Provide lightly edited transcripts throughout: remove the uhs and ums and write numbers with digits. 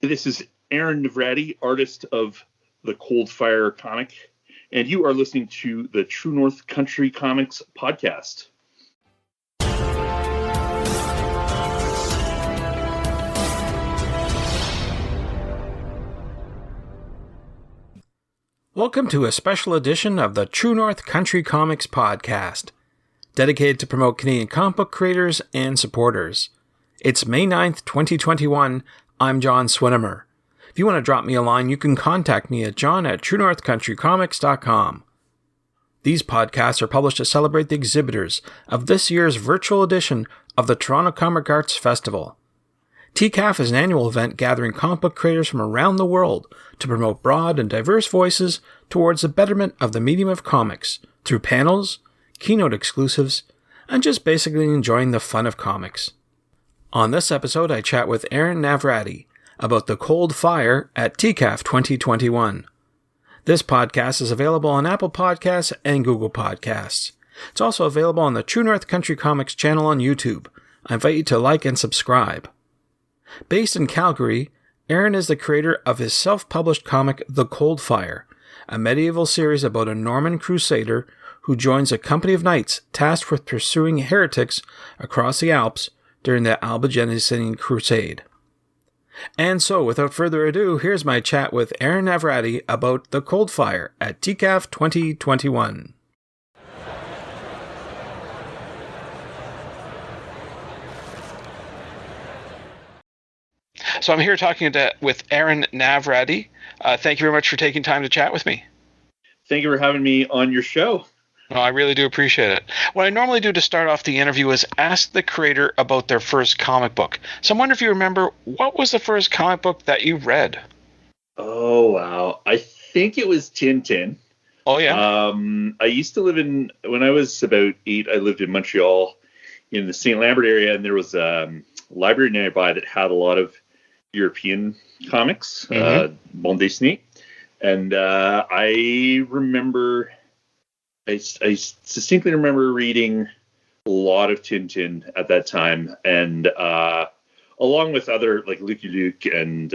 This is Aaron Navrady, artist of the Cold Fire comic, and you are listening to the True North Country Comics podcast. Welcome to a special edition of the True North Country Comics podcast, dedicated to promote Canadian comic book creators and supporters. It's May 9th, 2021. I'm John Swinimer. If you want to drop me a line, you can contact me at john@truenorthcountrycomics.com. These podcasts are published to celebrate the exhibitors of this year's virtual edition of the Toronto Comic Arts Festival. TCAF is an annual event gathering comic book creators from around the world to promote broad and diverse voices towards the betterment of the medium of comics through panels, keynote exclusives, and just basically enjoying the fun of comics. On this episode, I chat with Aaron Navrady about the Cold Fire at TCAF 2021. This podcast is available on Apple Podcasts and Google Podcasts. It's also available on the True North Country Comics channel on YouTube. I invite you to like and subscribe. Based in Calgary, Aaron is the creator of his self-published comic The Cold Fire, a medieval series about a Norman crusader who joins a company of knights tasked with pursuing heretics across the Alps during the Albigensian Crusade. And so, without further ado, here's my chat with Aaron Navrady about The Cold Fire at TCAF 2021. So I'm here talking with Aaron Navrady. Thank you very much for taking time to chat with me. Thank you for having me on your show. No, I really do appreciate it. What I normally do to start off the interview is ask the creator about their first comic book. So I wonder if you remember, what was the first comic book that you read? Oh, wow. I think it was Tintin. Oh, yeah? I used to live when I was about 8, I lived in Montreal in the St. Lambert area, and there was a library nearby that had a lot of European comics, bande dessinée. And I remember... I distinctly remember reading a lot of Tintin at that time, and along with other like Lucky Luke and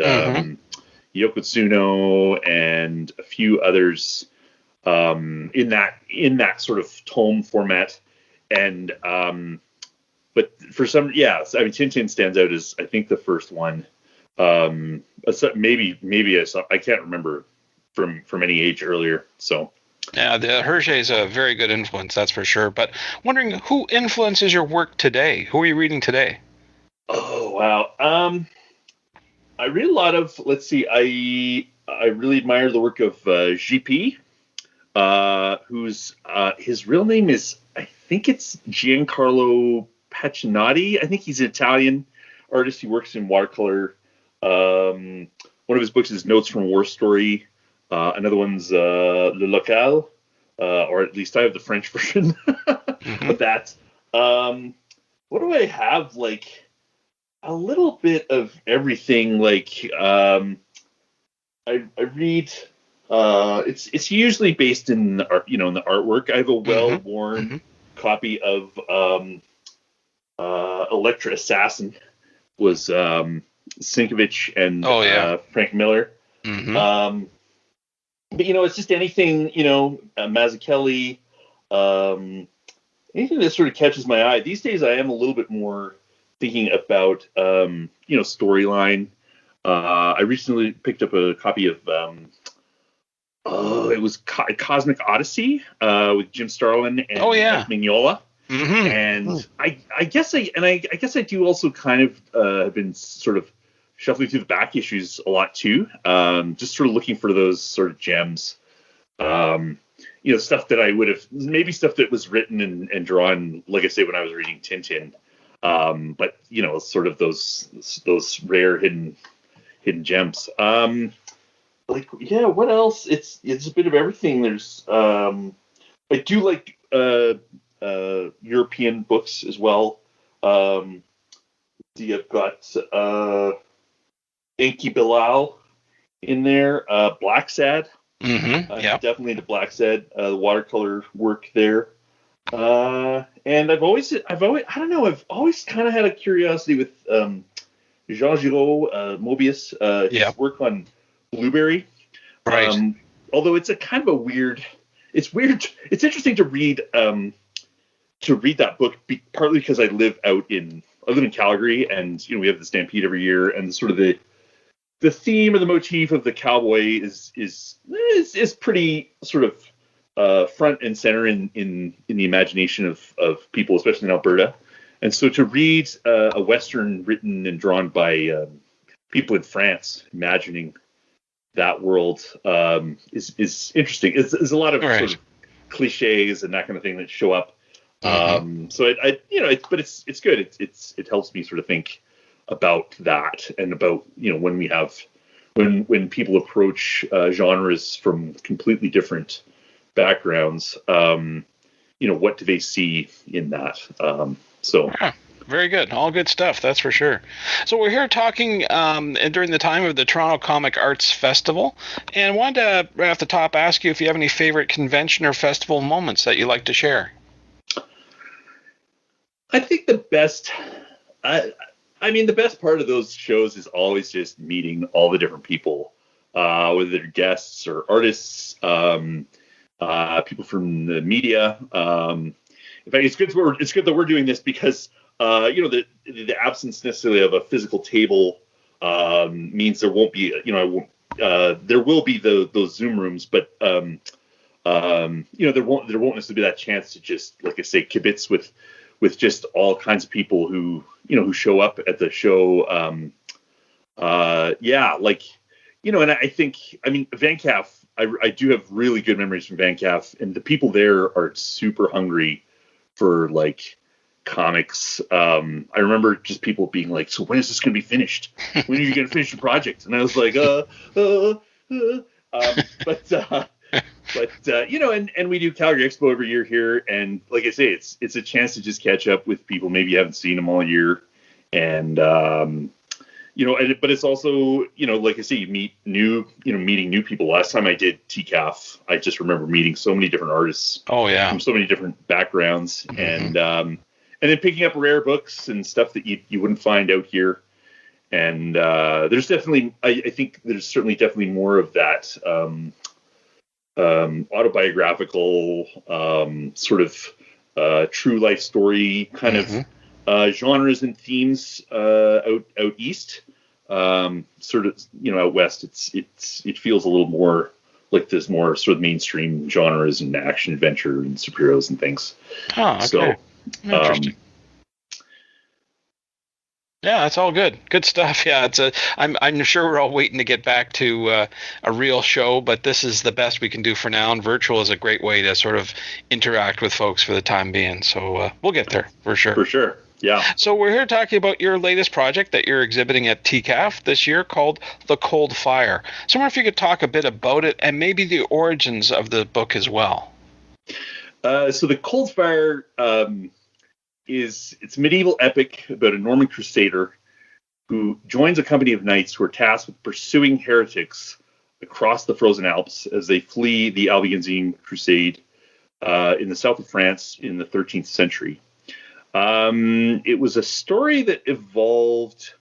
Yokotsuno and a few others in that sort of tome format. And but for some, Tintin stands out as I think the first one. Maybe I can't remember from any age earlier. So. Yeah, the Hergé is a very good influence, that's for sure. But wondering, who influences your work today? Who are you reading today? Oh, wow. I read a lot of, I really admire the work of GP, whose his real name is, I think it's Giancarlo Pacinotti. I think he's an Italian artist. He works in watercolor. One of his books is Notes from War Story. Another one's Le Local, or at least I have the French version of that. What do I have? Like a little bit of everything. Like I read. It's usually based in the art, in the artwork. I have a well-worn copy of Electra Assassin. Was Sienkiewicz and Frank Miller. But, it's just anything, Mazzucchelli, anything that sort of catches my eye. These days I am a little bit more thinking about, storyline. I recently picked up a copy of, it was Cosmic Odyssey with Jim Starlin and Mike Mignola. And I guess I do also kind of have been sort of shuffling through the back issues a lot too, just sort of looking for those sort of gems, stuff that I would have, maybe stuff that was written and drawn, like I say, when I was reading Tintin, but sort of those rare hidden gems. What else? It's a bit of everything. There's I do like European books as well. I've got Enki Bilal in there, Black Sad. Definitely into Black Sad, the watercolor work there. And I've always kind of had a curiosity with Jean Giraud, Mobius, Yeah. his work on Blueberry. Right. Although it's a kind of a weird. It's weird. It's interesting to read that book, partly because I live in Calgary, and we have the Stampede every year, and sort of the theme or the motif of the cowboy is pretty sort of front and center in the imagination of people, especially in Alberta. And so to read a Western written and drawn by people in France, imagining that world is interesting. There's a lot of sort of cliches and that kind of thing that show up. So but it's good. It helps me sort of think about that and about when people approach genres from completely different backgrounds, what do they see in that? Very good. All good stuff, that's for sure. So we're here talking during the time of the Toronto Comic Arts Festival, and wanted to, right off the top, ask you if you have any favorite convention or festival moments that you'd like to share. I think the best part of those shows is always just meeting all the different people, whether they're guests or artists, people from the media. In fact, it's good that we're doing this because the absence necessarily of a physical table means there won't be there will be those Zoom rooms, but there won't necessarily be that chance to just, like I say, kibitz with just all kinds of people who show up at the show. And I think, VanCaf, I do have really good memories from VanCaf, and the people there are super hungry for like comics. I remember just people being like, "So when is this going to be finished? When are you going to finish the project?" And I was like, and we do Calgary Expo every year here, and like I say, it's a chance to just catch up with people maybe you haven't seen them all year, and but it's also, like I say, you meet meeting new people. Last time I did TCAF, I just remember meeting so many different artists. Oh yeah, from so many different backgrounds, and then picking up rare books and stuff that you wouldn't find out here. And there's definitely, I think there's definitely more of that autobiographical sort of true life story kind of genres and themes out east. Sort of, out west, it feels a little more like there's more sort of mainstream genres and action adventure and superheroes and things. Oh, okay. So, interesting. Yeah, that's all good. Good stuff. Yeah, I'm sure we're all waiting to get back to a real show, but this is the best we can do for now, and virtual is a great way to sort of interact with folks for the time being. So we'll get there for sure. For sure. Yeah. So we're here talking about your latest project that you're exhibiting at TCAF this year called The Cold Fire. So I wonder if you could talk a bit about it and maybe the origins of the book as well. So The Cold Fire it's a medieval epic about a Norman crusader who joins a company of knights who are tasked with pursuing heretics across the frozen Alps as they flee the Albigensian crusade in the south of France in the 13th century. It was a story that evolved,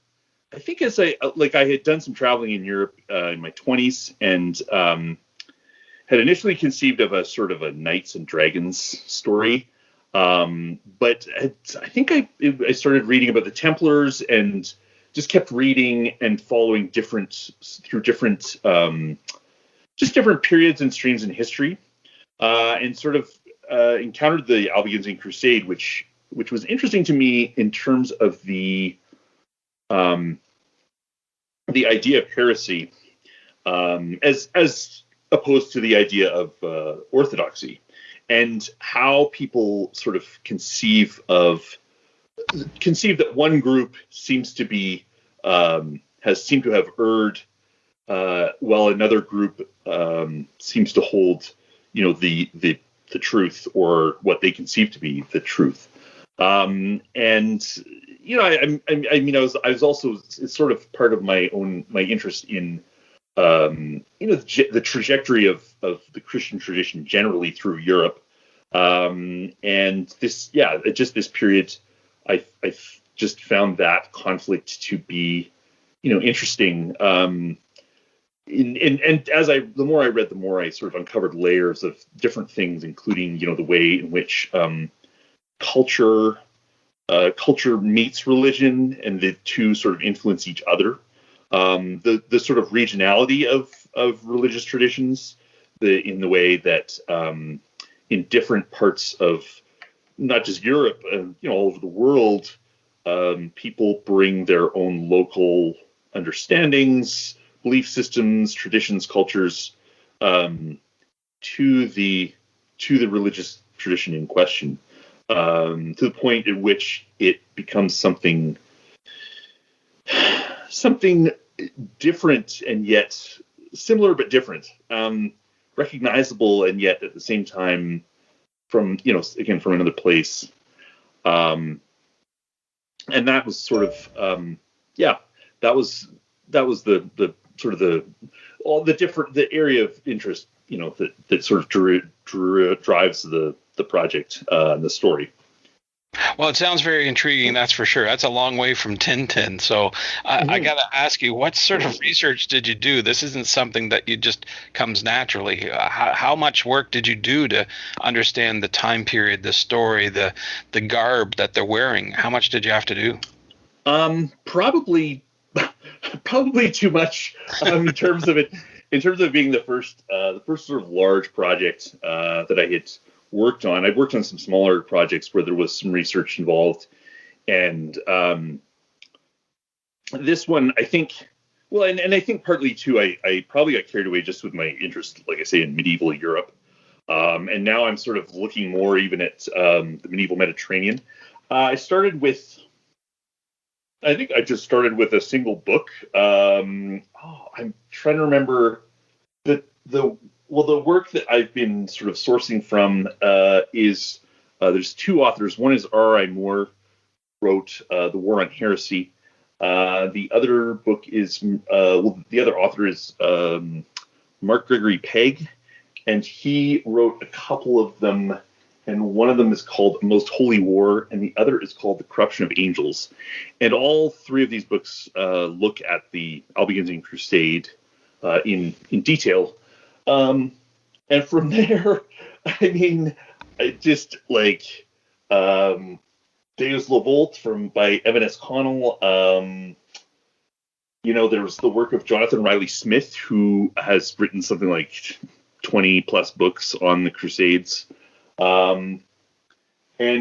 I think, as I had done some traveling in Europe in my 20s, and had initially conceived of a sort of a knights and dragons story. But I think I started reading about the Templars and just kept reading and following different periods and streams in history, and sort of encountered the Albigensian Crusade, which was interesting to me in terms of the idea of heresy, as opposed to the idea of orthodoxy, and how people sort of conceive that one group seems to be seemed to have erred, while another group seems to hold, the truth, or what they conceive to be the truth. I was also, it's sort of part of my interest in the trajectory of the Christian tradition generally through Europe, and this period, I just found that conflict to be interesting. And the more I read, the more I sort of uncovered layers of different things, including the way in which culture meets religion, and the two sort of influence each other. The sort of regionality of religious traditions, in the way that in different parts of not just Europe, all over the world, people bring their own local understandings, belief systems, traditions, cultures to the religious tradition in question, to the point at which it becomes something different and yet similar but different, recognizable and yet at the same time from from another place, and that was sort of that was the sort of the area of interest that sort of drives the project and the story. Well, it sounds very intriguing, that's for sure. That's a long way from Tintin. So I got to ask you, what sort of research did you do? This isn't something that you just comes naturally. How much work did you do to understand the time period, the story, the garb that they're wearing? How much did you have to do? Probably too much in terms of it. In terms of being the first sort of large project that I had worked on. I've worked on some smaller projects where there was some research involved, and this one, I think, and I think partly too, I probably got carried away just with my interest, like I say, in medieval Europe, and now I'm sort of looking more even at the medieval Mediterranean. I just started with a single book. I'm trying to remember the work that I've been sort of sourcing from is there's two authors. One is R.I. Moore, wrote The War on Heresy. The other book is the other author is Mark Gregory Pegg, and he wrote a couple of them, and one of them is called Most Holy War, and the other is called The Corruption of Angels. And all three of these books look at the Albigensian Crusade in detail. And from there, I mean, I just like Deus Levolt by Evan S. Connell. There was the work of Jonathan Riley Smith, who has written something like 20 plus books on the Crusades, and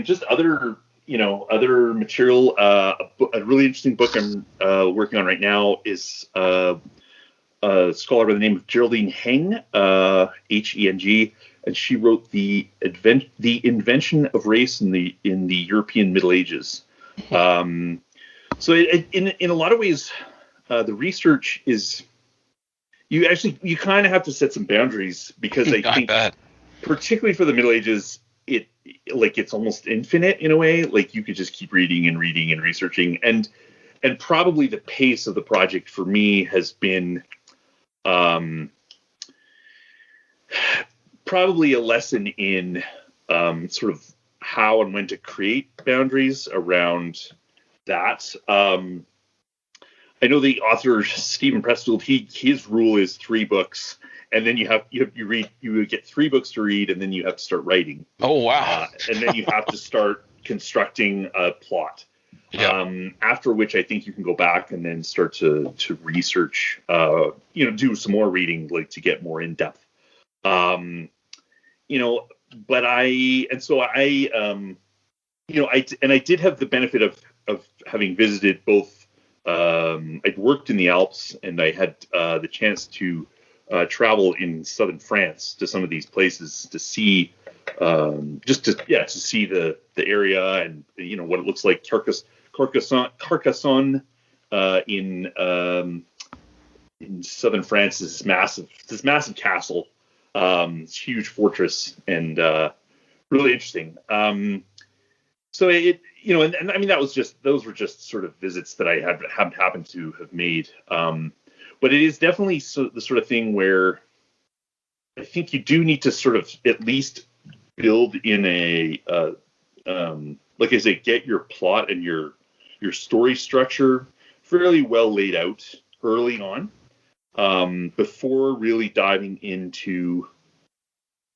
just other material. A really interesting book I'm working on right now is a scholar by the name of Geraldine Heng, Heng, and she wrote the invention of race in the European Middle Ages. So in a lot of ways, the research is you kind of have to set some boundaries, because I think particularly for the Middle Ages, it's almost infinite in a way. Like, you could just keep reading and researching, and probably the pace of the project for me has been probably a lesson in sort of how and when to create boundaries around that. I know the author Stephen Pressfield, his rule is 3 books, and then you get 3 books to read, and then you have to start writing. Oh wow! And then you have to start constructing a plot. Yeah. After which, I think you can go back and then start to research, do some more reading, like, to get more in depth. But I did have the benefit of having visited both. I'd worked in the Alps, and I had the chance to travel in southern France to some of these places to see, to see the area, and what it looks like. Carcassonne in southern France is this massive castle, this huge fortress, and really interesting. So it, and I mean, those were just sort of visits that I happened to have made. But it is definitely the sort of thing where I think you do need to sort of at least build in a, like I say, get your plot and your story structure fairly well laid out early on, before really diving into,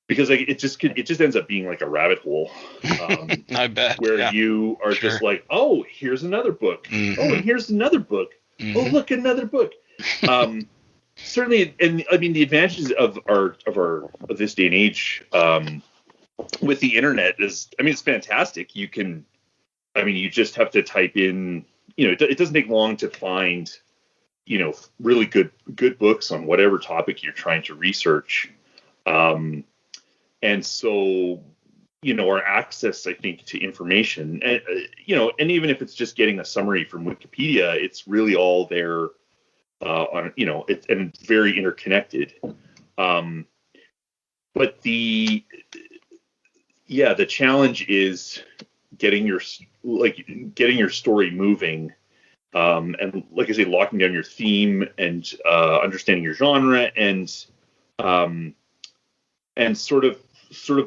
because like it just ends up being like a rabbit hole, I bet. where Yeah. you are Sure. just like, oh, here's another book. Mm-hmm. Oh, and here's another book. Oh, look, another book. Certainly, and I mean the advantages of this day and age, with the internet is, I mean, it's fantastic. You can, I mean, you just have to type in, it doesn't take long to find, really good books on whatever topic you're trying to research. And so, our access, I think, to information, and, and even if it's just getting a summary from Wikipedia, it's really all there, on, and very interconnected. But the challenge is getting your story moving, and like I say, locking down your theme and understanding your genre, and sort of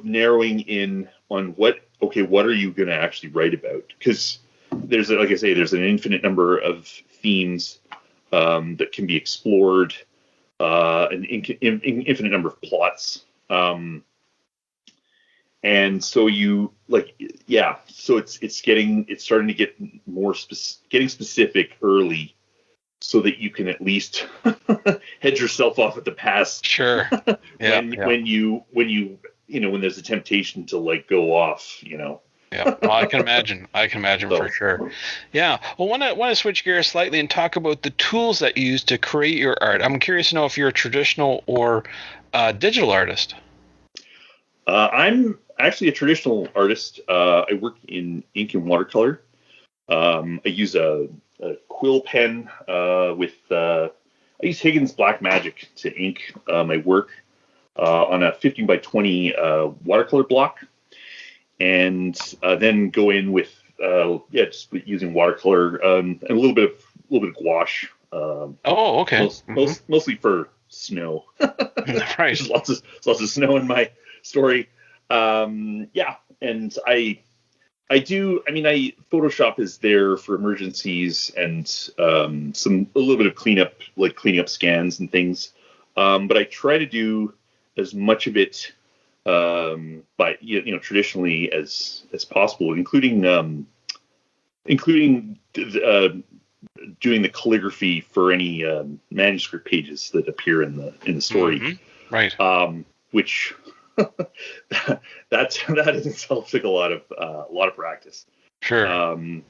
narrowing in on what are you going to actually write about? Because there's an infinite number of themes that can be explored, an infinite number of plots. And so so it's starting to get more getting specific early, so that you can at least head yourself off at the pass. Sure. Yeah. When there's a temptation to like go off. Yeah, well, I can imagine. For sure. Yeah. Well, want to switch gears slightly and talk about the tools that you use to create your art. I'm curious to know if you're a traditional or digital artist. I'm actually a traditional artist. I work in ink and watercolor. I use a quill pen I use Higgins Black Magic to ink my work on a 15 by 20 watercolor block, and then go in with just using watercolor, and a little bit of gouache. Okay. Mostly for snow. Right. There's lots of snow in my story. And Photoshop is there for emergencies and a little bit of cleaning up scans and things. But I try to do as much of it by traditionally as possible, including doing the calligraphy for any manuscript pages that appear in the story. Mm-hmm. Right. Which that in itself took a lot of practice. Sure. I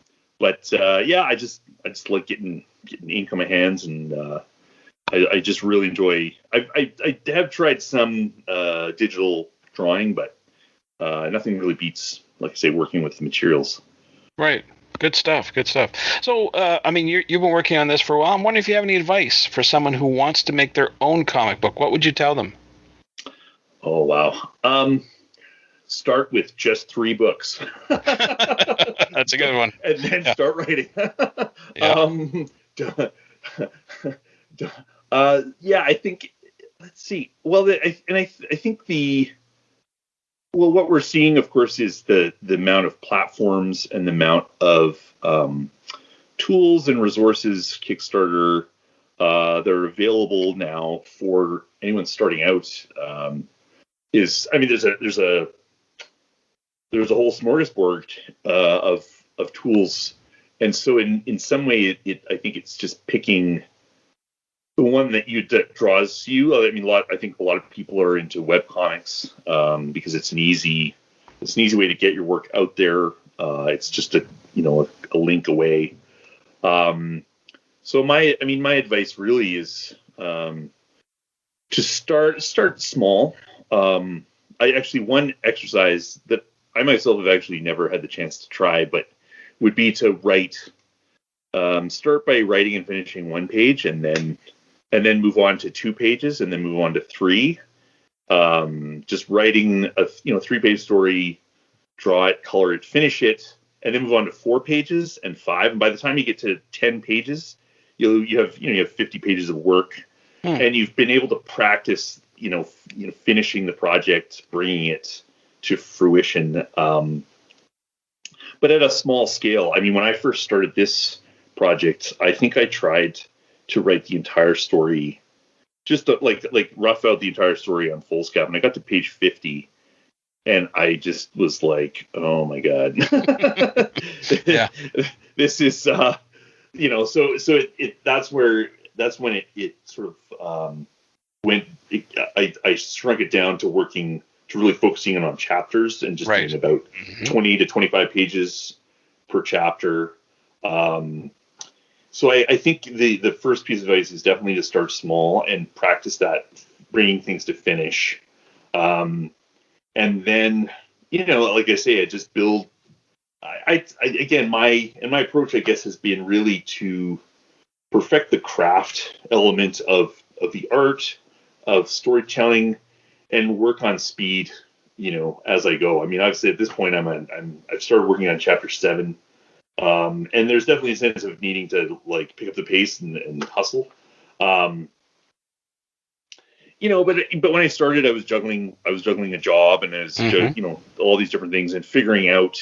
just like getting ink on my hands, and I just really enjoy. I have tried some digital drawing, but nothing really beats, like I say, working with the materials. Right. Good stuff. So, you've been working on this for a while. I'm wondering if you have any advice for someone who wants to make their own comic book. What would you tell them? Oh, wow. Start with just 3 books. That's a good one. And then start writing. I think, let's see. Well, I think what we're seeing, of course, is the amount of platforms and the amount of tools and resources, Kickstarter, that are available now for anyone starting out. There's a whole smorgasbord of tools, and so in some way, I think it's just picking the one that draws you. I think a lot of people are into webcomics because it's an easy way to get your work out there. It's just a link away. So my advice really is to start small. One exercise that I myself have actually never had the chance to try, but would be to write. Start by writing and finishing 1 page, and then move on to 2 pages, and then move on to 3. Just writing a 3-page story, draw it, color it, finish it, and then move on to 4 pages and 5. And by the time you get to 10 pages, you have 50 pages of work, and you've been able to practice finishing the project, bringing it to fruition. But at a small scale. When I first started this project, I think I tried to write the entire story, just to, like rough out the entire story on foolscap, and I got to page 50, and I just was like, oh my god, Yeah. this is so that's when it sort of went. I shrunk it down to really focusing in on chapters and just Right. doing about 20 to 25 pages per chapter. So I think the first piece of advice is definitely to start small and practice that, bringing things to finish. And then, like I say, I just build. Again, my approach, I guess, has been really to perfect the craft element of the art, of storytelling, and work on speed, as I go. I mean, obviously at this point, I've started working on chapter 7. And there's definitely a sense of needing to like pick up the pace and hustle. But when I started, I was juggling a job, and I was all these different things, and figuring out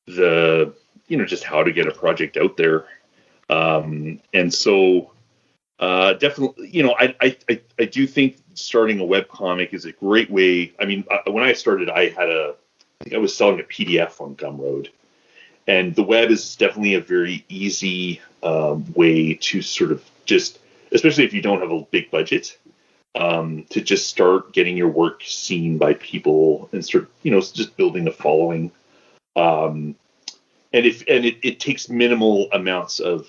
just how to get a project out there. And so definitely, I do think starting a webcomic is a great way. I mean, when I started, I think I was selling a PDF on Gumroad. And the web is definitely a very easy way to sort of just, especially if you don't have a big budget, to just start getting your work seen by people and start, just building a following. And it takes minimal amounts of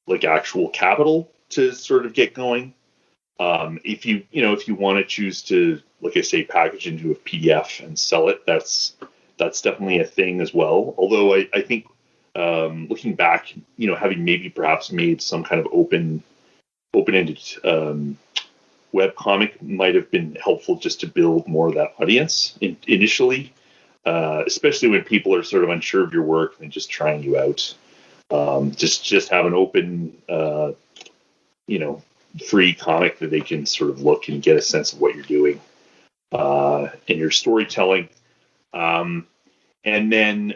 like actual capital to sort of get going. If you want to choose to, like I say, package into a PDF and sell it, that's definitely a thing as well. Although I think looking back, having maybe perhaps made some kind of open-ended web comic might have been helpful just to build more of that audience initially, especially when people are sort of unsure of your work and just trying you out. Just have an open, free comic that they can sort of look and get a sense of what you're doing in your storytelling. And then,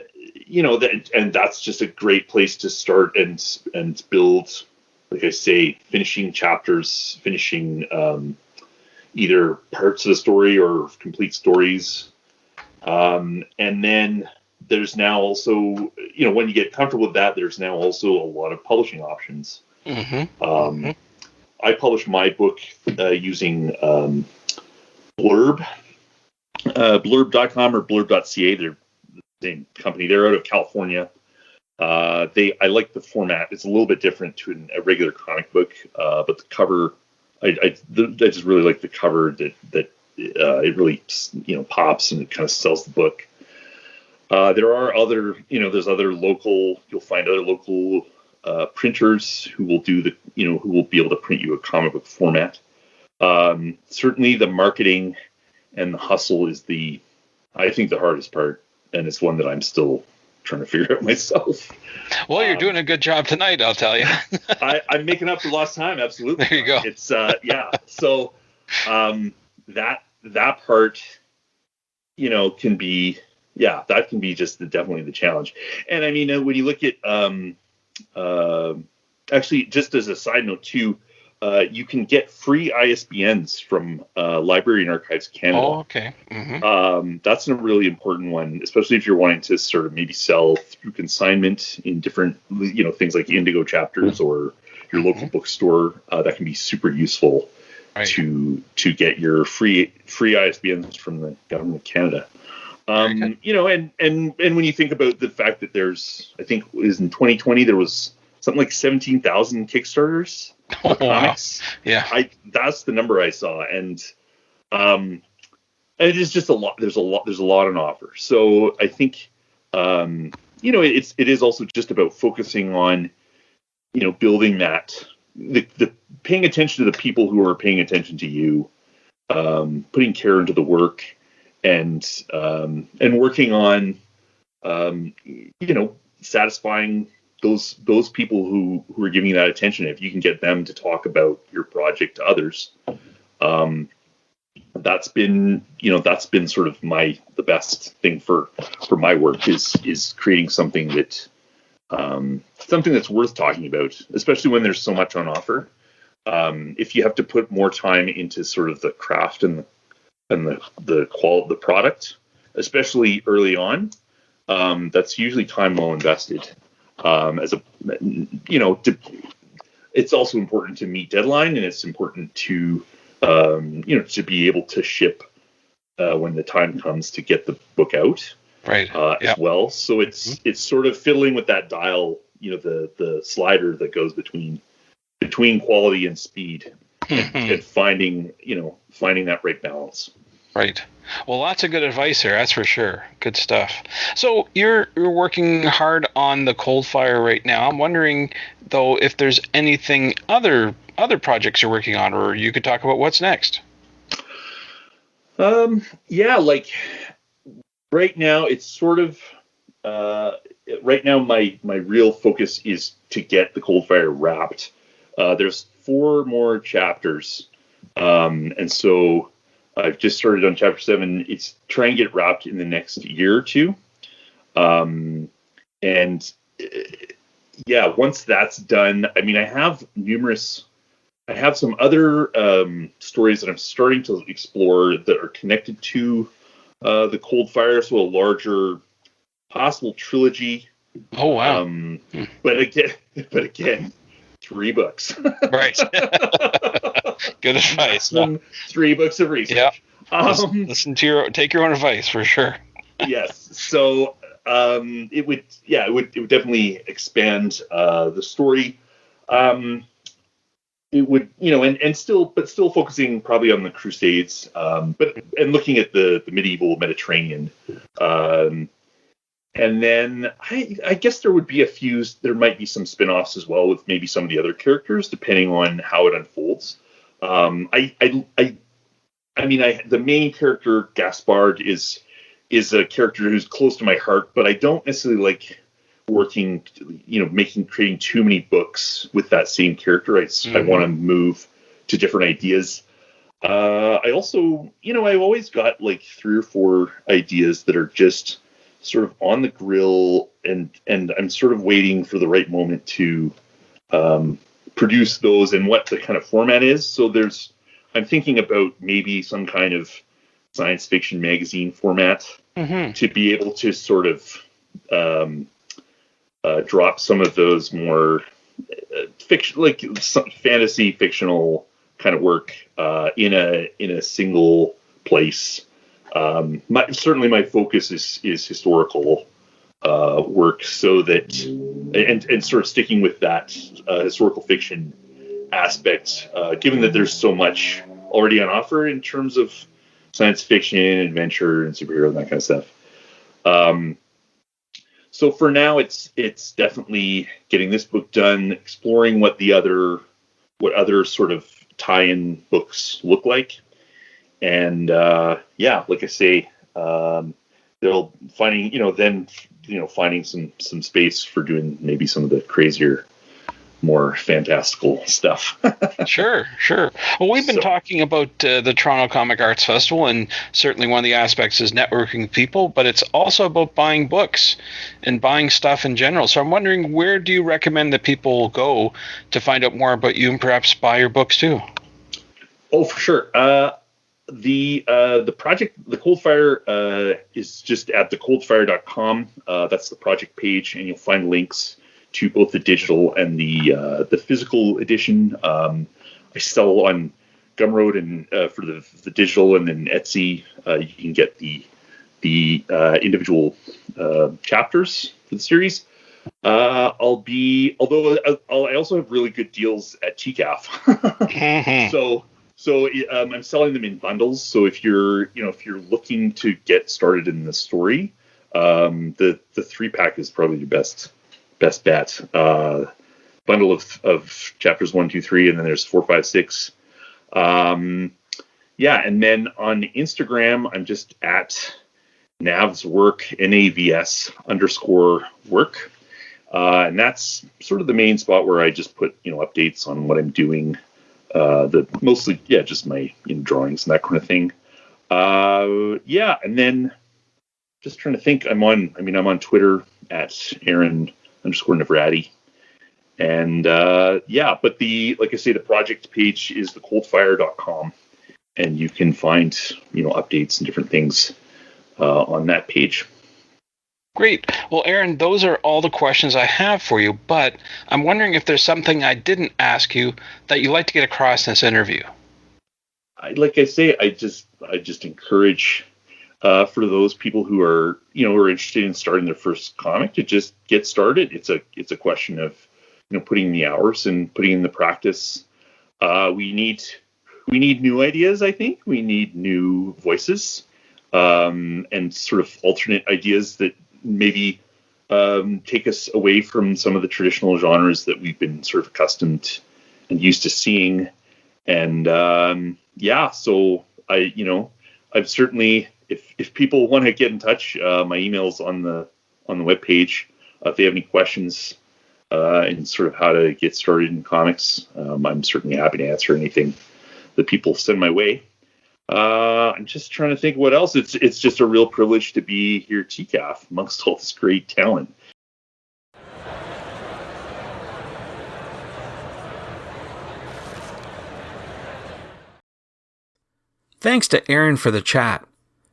and that's just a great place to start and build, like I say, finishing chapters, finishing either parts of the story or complete stories. And then there's now also, when you get comfortable with that, there's now also a lot of publishing options. I published my book using Blurb, blurb.com or blurb.ca. They're the same company. They're out of California. I like the format. It's a little bit different to a regular comic book, but the cover, I just really like the cover that it really pops and it kind of sells the book. There are other, you'll find other local printers who will do who will be able to print you a comic book format. Certainly the marketing and the hustle is I think the hardest part, and it's one that I'm still trying to figure out myself. Well, you're doing a good job tonight, I'll tell you. I'm making up for lost time. Absolutely. There you go. It's yeah. So that part, can be, that can be just definitely the challenge. And I mean, when you look at actually, just as a side note too, you can get free ISBNs from Library and Archives Canada. Oh, okay. Mm-hmm. That's a really important one, especially if you're wanting to sort of maybe sell through consignment in different, things like Indigo chapters or your local bookstore. That can be super useful to get your free ISBNs from the government of Canada. And when you think about the fact that there's, I think it was in 2020, there was something like 17,000 Kickstarters for comics. Wow. Yeah. That's the number I saw. And it is just a lot. There's a lot on offer. So I think, it is also just about focusing on, building that, the paying attention to the people who are paying attention to you, putting care into the work, and working on, satisfying those people who are giving you that attention. If you can get them to talk about your project to others, that's been sort of the best thing for my work is creating something that something that's worth talking about, especially when there's so much on offer. If you have to put more time into sort of the craft and the product, especially early on, that's usually time well invested. It's also important to meet deadline, and it's important to to be able to ship when the time comes to get the book out, right? As well. So it's sort of fiddling with that dial, the slider that goes between quality and speed, and finding that right balance. Right. Well, lots of good advice here, that's for sure. Good stuff. So you're working hard on the Cold Fire right now. I'm wondering, though, if there's anything other projects you're working on, or you could talk about what's next. Yeah, like right now it's sort of right now my real focus is to get the Cold Fire wrapped. There's 4 more chapters, and so I've just started on chapter 7. It's trying to get it wrapped in the next year or two. Once that's done, I mean, I have some other stories that I'm starting to explore that are connected to the Cold Fire, so a larger possible trilogy. Oh, wow. But again, 3 books. Right. Good advice. 3 books of research. Yeah. Take your own advice for sure. Yes. So it would definitely expand the story. It would, and still focusing probably on the Crusades, and looking at the medieval Mediterranean. And then I guess there might be some spin-offs as well with maybe some of the other characters, depending on how it unfolds. The main character, Gaspard, is a character who's close to my heart, but I don't necessarily like creating too many books with that same character. I want to move to different ideas. I also, I've always got like 3 or 4 ideas that are just sort of on the grill, and I'm sort of waiting for the right moment to produce those and what the kind of format is. So I'm thinking about maybe some kind of science fiction magazine format to be able to sort of drop some of those more fiction, like some fantasy fictional kind of work in a single place. Certainly my focus is historical work, so that and sort of sticking with that historical fiction aspect, given that there's so much already on offer in terms of science fiction, adventure, and superhero and that kind of stuff. So for now, it's definitely getting this book done, exploring what other sort of tie-in books look like, and like I say, they'll finding some space for doing maybe some of the crazier, more fantastical stuff. Sure. Well, we've been talking about the Toronto Comic Arts Festival, and certainly one of the aspects is networking with people, but it's also about buying books and buying stuff in general. So I'm wondering, where do you recommend that people go to find out more about you and perhaps buy your books too? Oh, for sure. The project, the Cold Fire, is just at thecoldfire.com. That's the project page, and you'll find links to both the digital and the physical edition. I sell on Gumroad and for the digital, and then Etsy you can get the individual chapters for the series. I also have really good deals at TCAF. So I'm selling them in bundles. So if you're looking to get started in the story, the 3-pack is probably your best bet. Bundle of chapters 1, 2, 3, and then there's 4, 5, 6. And then on Instagram, I'm just at navswork, NAVS_work. And that's sort of the main spot where I just put, updates on what I'm doing. Mostly, just my drawings and that kind of thing. And then just trying to think, I'm on Twitter at Aaron Navrady. And but like I say, the project page is thecoldfire.com, and you can find updates and different things on that page. Great. Well, Aaron, those are all the questions I have for you, but I'm wondering if there's something I didn't ask you that you'd like to get across in this interview. Like I say, I just encourage for those people who are interested in starting their first comic to just get started. It's a question of putting in the hours and putting in the practice. We need new ideas. I think we need new voices and sort of alternate ideas that maybe take us away from some of the traditional genres that we've been sort of accustomed and used to seeing. And so I've certainly, if people want to get in touch, my email's on the webpage. If they have any questions and sort of how to get started in comics, I'm certainly happy to answer anything that people send my way. I'm just trying to think what else. It's just a real privilege to be here at TCAF amongst all this great talent. Thanks to Aaron for the chat.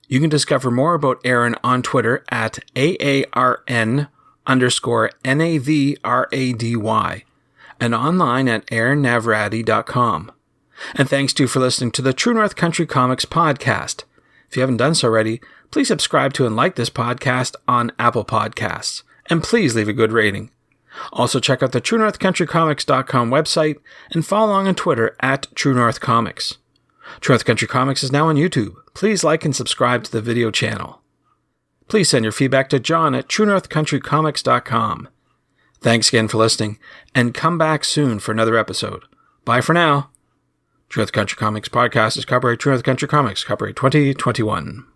You can discover more about Aaron on Twitter at AARN_NAVRADY and online at aaronnavrady.com. And thanks to you for listening to the True North Country Comics podcast. If you haven't done so already, please subscribe to and like this podcast on Apple Podcasts. And please leave a good rating. Also check out the TrueNorthCountryComics.com website and follow along on Twitter at True North Comics. True North Country Comics is now on YouTube. Please like and subscribe to the video channel. Please send your feedback to John at TrueNorthCountryComics.com. Thanks again for listening, and come back soon for another episode. Bye for now. True North Country Comics podcast is copyright True North Country Comics, copyright 2021.